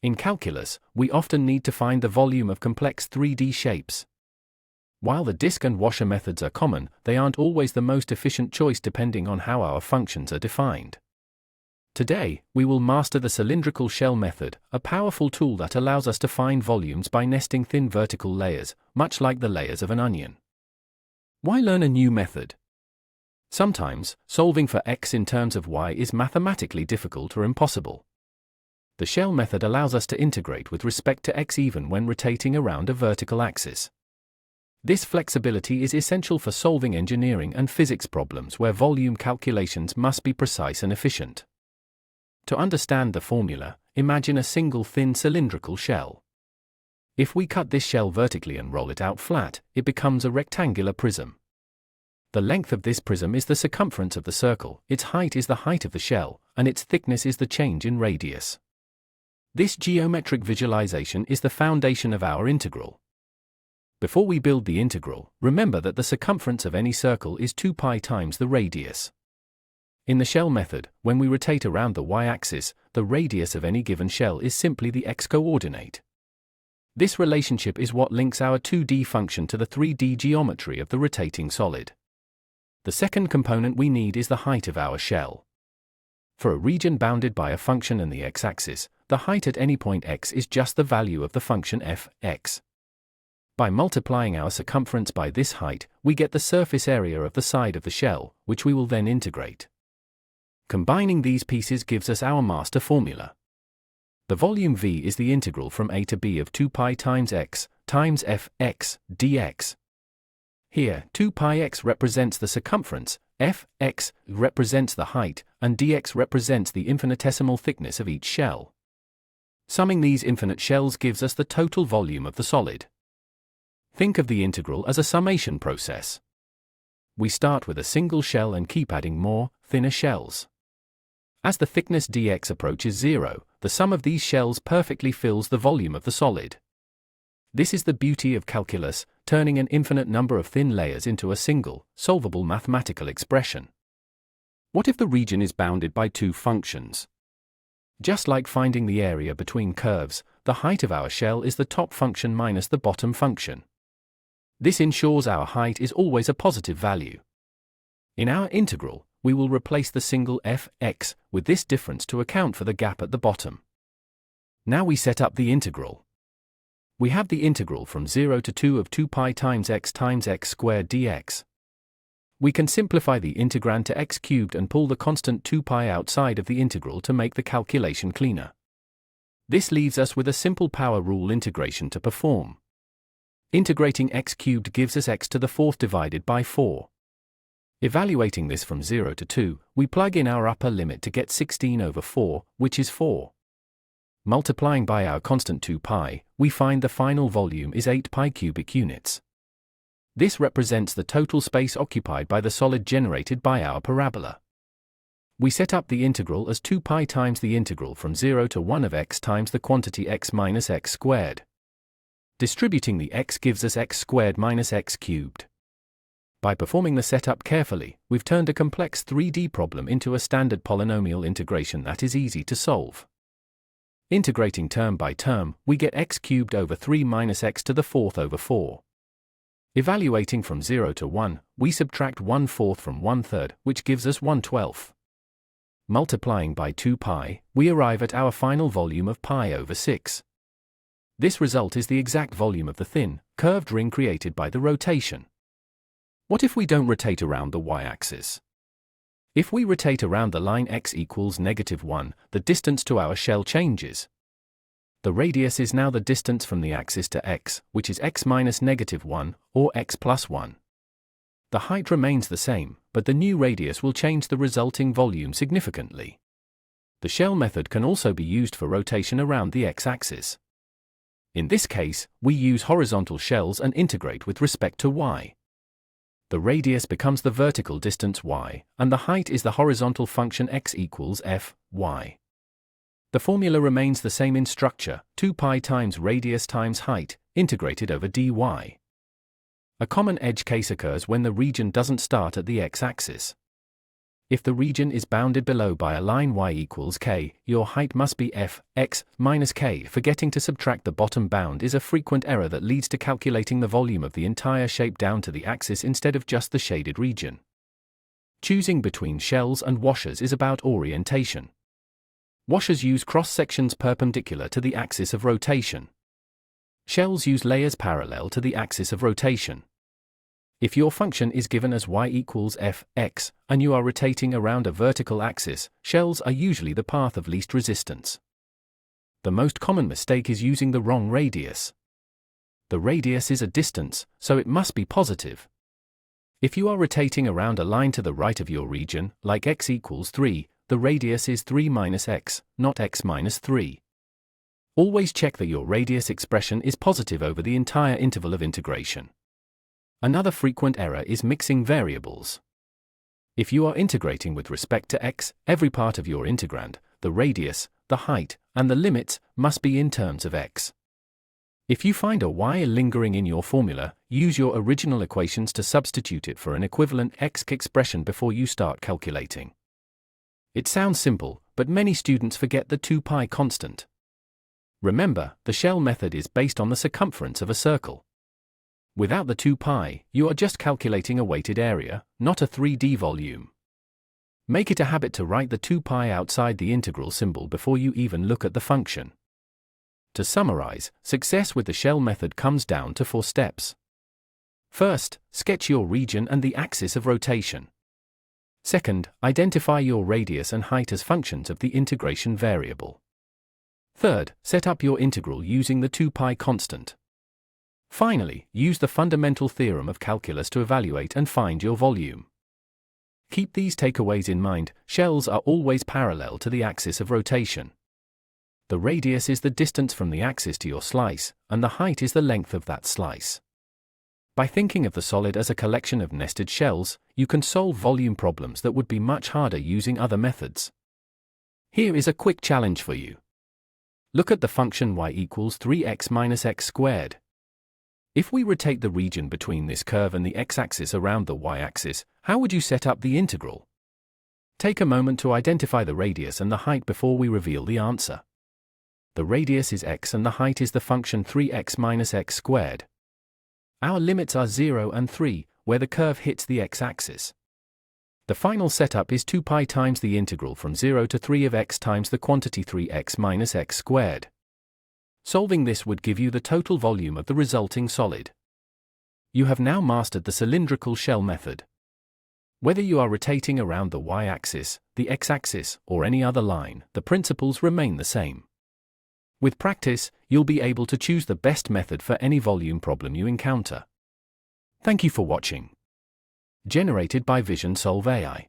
In calculus, we often need to find the volume of complex 3D shapes. While the disk and washer methods are common, they aren't always the most efficient choice depending on how our functions are defined. Today, we will master the cylindrical shell method, a powerful tool that allows us to find volumes by nesting thin vertical layers, much like the layers of an onion. Why learn a new method? Sometimes, solving for x in terms of y is mathematically difficult or impossible. The shell method allows us to integrate with respect to x even when rotating around a vertical axis. This flexibility is essential for solving engineering and physics problems where volume calculations must be precise and efficient. To understand the formula, imagine a single thin cylindrical shell. If we cut this shell vertically and roll it out flat, it becomes a rectangular prism. The length of this prism is the circumference of the circle, its height is the height of the shell, and its thickness is the change in radius. This geometric visualization is the foundation of our integral. Before we build the integral, remember that the circumference of any circle is 2 pi times the radius. In the shell method, when we rotate around the y-axis, the radius of any given shell is simply the x-coordinate. This relationship is what links our 2D function to the 3D geometry of the rotating solid. The second component we need is the height of our shell. For a region bounded by a function and the x-axis, the height at any point x is just the value of the function f(x). By multiplying our circumference by this height, we get the surface area of the side of the shell, which we will then integrate. Combining these pieces gives us our master formula. The volume V is the integral from a to b of 2 pi times x times f(x) dx. Here, 2 pi x represents the circumference, f(x) represents the height, and dx represents the infinitesimal thickness of each shell. Summing these infinite shells gives us the total volume of the solid. Think of the integral as a summation process. We start with a single shell and keep adding more, thinner shells. As the thickness dx approaches 0, the sum of these shells perfectly fills the volume of the solid. This is the beauty of calculus, turning an infinite number of thin layers into a single, solvable mathematical expression. What if the region is bounded by two functions? Just like finding the area between curves, the height of our shell is the top function minus the bottom function. This ensures our height is always a positive value. In our integral, we will replace the single f(x) with this difference to account for the gap at the bottom. Now we set up the integral. We have the integral from 0 to 2 of 2 pi times x squared dx. We can simplify the integrand to x cubed and pull the constant 2 pi outside of the integral to make the calculation cleaner. This leaves us with a simple power rule integration to perform. Integrating x cubed gives us x to the fourth divided by 4. Evaluating this from 0 to 2, we plug in our upper limit to get 16 over 4, which is 4. Multiplying by our constant 2 pi, we find the final volume is 8 pi cubic units. This represents the total space occupied by the solid generated by our parabola. We set up the integral as 2 pi times the integral from 0 to 1 of x times the quantity x minus x squared. Distributing the x gives us x squared minus x cubed. By performing the setup carefully, we've turned a complex 3D problem into a standard polynomial integration that is easy to solve. Integrating term by term, we get x cubed over 3 minus x to the fourth over 4. Evaluating from 0 to 1, we subtract 1/4 from 1/3, which gives us 1/12. Multiplying by 2 pi, we arrive at our final volume of pi over 6. This result is the exact volume of the thin, curved ring created by the rotation. What if we don't rotate around the y-axis? If we rotate around the line x equals -1, the distance to our shell changes. The radius is now the distance from the axis to x, which is x minus -1, or x plus 1. The height remains the same, but the new radius will change the resulting volume significantly. The shell method can also be used for rotation around the x-axis. In this case, we use horizontal shells and integrate with respect to y. The radius becomes the vertical distance y, and the height is the horizontal function x equals f, y. The formula remains the same in structure, 2 pi times radius times height, integrated over dy. A common edge case occurs when the region doesn't start at the x-axis. If the region is bounded below by a line y equals k, your height must be f, x, minus k. Forgetting to subtract the bottom bound is a frequent error that leads to calculating the volume of the entire shape down to the axis instead of just the shaded region. Choosing between shells and washers is about orientation. Washers use cross-sections perpendicular to the axis of rotation. Shells use layers parallel to the axis of rotation. If your function is given as y equals f, x, and you are rotating around a vertical axis, shells are usually the path of least resistance. The most common mistake is using the wrong radius. The radius is a distance, so it must be positive. If you are rotating around a line to the right of your region, like x equals 3, the radius is 3 minus x, not x minus 3. Always check that your radius expression is positive over the entire interval of integration. Another frequent error is mixing variables. If you are integrating with respect to x, every part of your integrand, the radius, the height, and the limits, must be in terms of x. If you find a y lingering in your formula, use your original equations to substitute it for an equivalent x expression before you start calculating. It sounds simple, but many students forget the 2 pi constant. Remember, the shell method is based on the circumference of a circle. Without the 2 pi, you are just calculating a weighted area, not a 3D volume. Make it a habit to write the 2 pi outside the integral symbol before you even look at the function. To summarize, success with the shell method comes down to 4 steps. First, sketch your region and the axis of rotation. Second, identify your radius and height as functions of the integration variable. Third, set up your integral using the 2 pi constant. Finally, use the fundamental theorem of calculus to evaluate and find your volume. Keep these takeaways in mind. Shells are always parallel to the axis of rotation. The radius is the distance from the axis to your slice, and the height is the length of that slice. By thinking of the solid as a collection of nested shells, you can solve volume problems that would be much harder using other methods. Here is a quick challenge for you. Look at the function y equals 3x minus x squared. If we rotate the region between this curve and the x-axis around the y-axis, how would you set up the integral? Take a moment to identify the radius and the height before we reveal the answer. The radius is x and the height is the function 3x minus x squared. Our limits are 0 and 3, where the curve hits the x-axis. The final setup is 2 pi times the integral from 0 to 3 of x times the quantity 3x minus x squared. Solving this would give you the total volume of the resulting solid. You have now mastered the cylindrical shell method. Whether you are rotating around the y-axis, the x-axis, or any other line, the principles remain the same. With practice, you'll be able to choose the best method for any volume problem you encounter. Thank you for watching. Generated by Vision Solve AI.